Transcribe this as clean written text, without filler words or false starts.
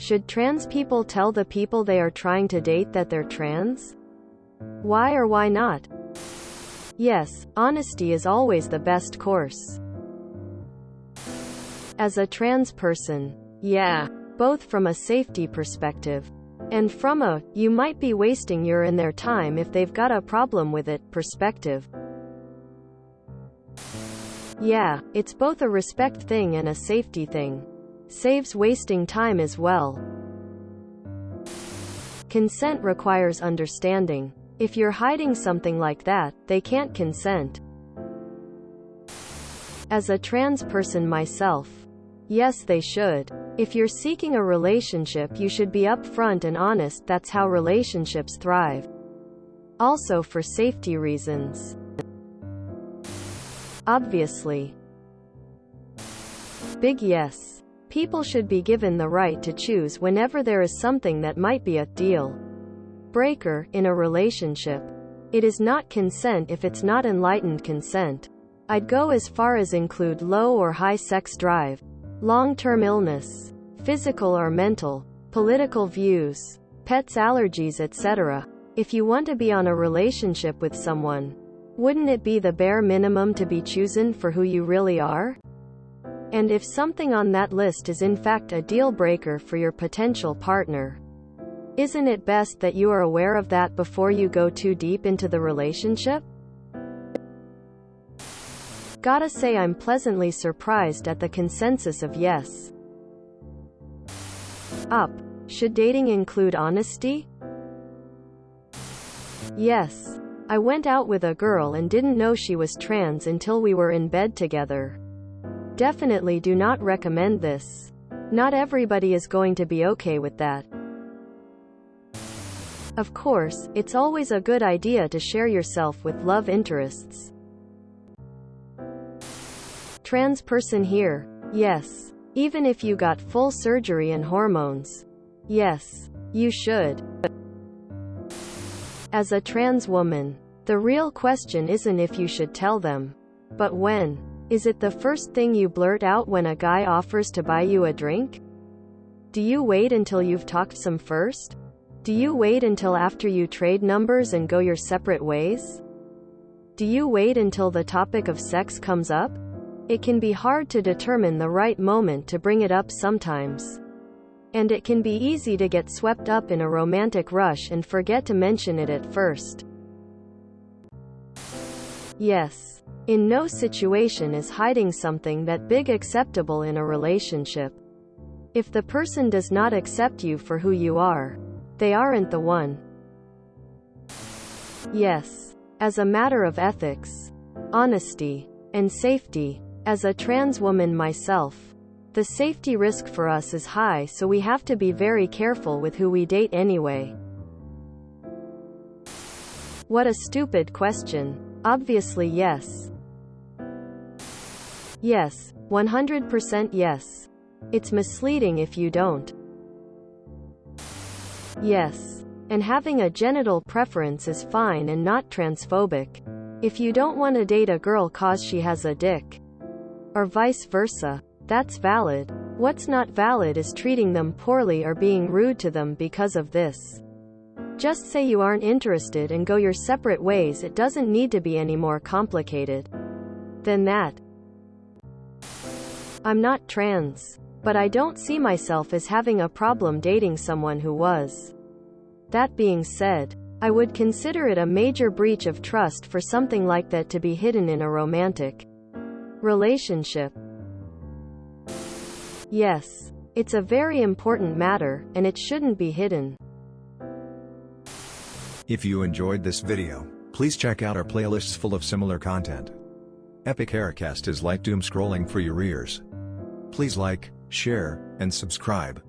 Should trans people tell the people they are trying to date that they're trans? Why or why not? Yes, honesty is always the best course. As a trans person, yeah, both from a safety perspective and from a, you might be wasting your and their time if they've got a problem with it, perspective. Yeah, it's both a respect thing and a safety thing. Saves wasting time as well. Consent requires understanding. If you're hiding something like that, they can't consent. As a trans person myself, yes, they should. If you're seeking a relationship, you should be upfront and honest. That's how relationships thrive. Also for safety reasons. Obviously. Big yes. People should be given the right to choose whenever there is something that might be a deal breaker in a relationship. It is not consent if it's not enlightened consent. I'd go as far as include low or high sex drive, long-term illness, physical or mental, political views, pets, allergies, etc. If you want to be on a relationship with someone, wouldn't it be the bare minimum to be chosen for who you really are? And if something on that list is in fact a deal breaker for your potential partner, isn't it best that you are aware of that before you go too deep into the relationship? Gotta say, I'm pleasantly surprised at the consensus of yes. Up. Should dating include honesty? Yes. I went out with a girl and didn't know she was trans until we were in bed together. Definitely do not recommend this. Not everybody is going to be okay with that. Of course, it's always a good idea to share yourself with love interests. Trans person here, yes. Even if you got full surgery and hormones, yes, you should. As a trans woman, the real question isn't if you should tell them, but when. Is it the first thing you blurt out when a guy offers to buy you a drink? Do you wait until you've talked some first? Do you wait until after you trade numbers and go your separate ways? Do you wait until the topic of sex comes up? It can be hard to determine the right moment to bring it up sometimes. And it can be easy to get swept up in a romantic rush and forget to mention it at first. Yes. In no situation is hiding something that big acceptable in a relationship. If the person does not accept you for who you are, they aren't the one. Yes. As a matter of ethics, honesty, and safety, as a trans woman myself, the safety risk for us is high, so we have to be very careful with who we date anyway. What a stupid question. Obviously yes. Yes, 100% yes. It's misleading if you don't. Yes. And having a genital preference is fine and not transphobic. If you don't want to date a girl cause she has a dick, or vice versa, that's valid. What's not valid is treating them poorly or being rude to them because of this. Just say you aren't interested and go your separate ways. It doesn't need to be any more complicated than that. I'm not trans, but I don't see myself as having a problem dating someone who was. That being said, I would consider it a major breach of trust for something like that to be hidden in a romantic relationship. Yes, it's a very important matter, and it shouldn't be hidden. If you enjoyed this video, please check out our playlists full of similar content. Epic Aircast is like doom scrolling for your ears. Please like, share, and subscribe.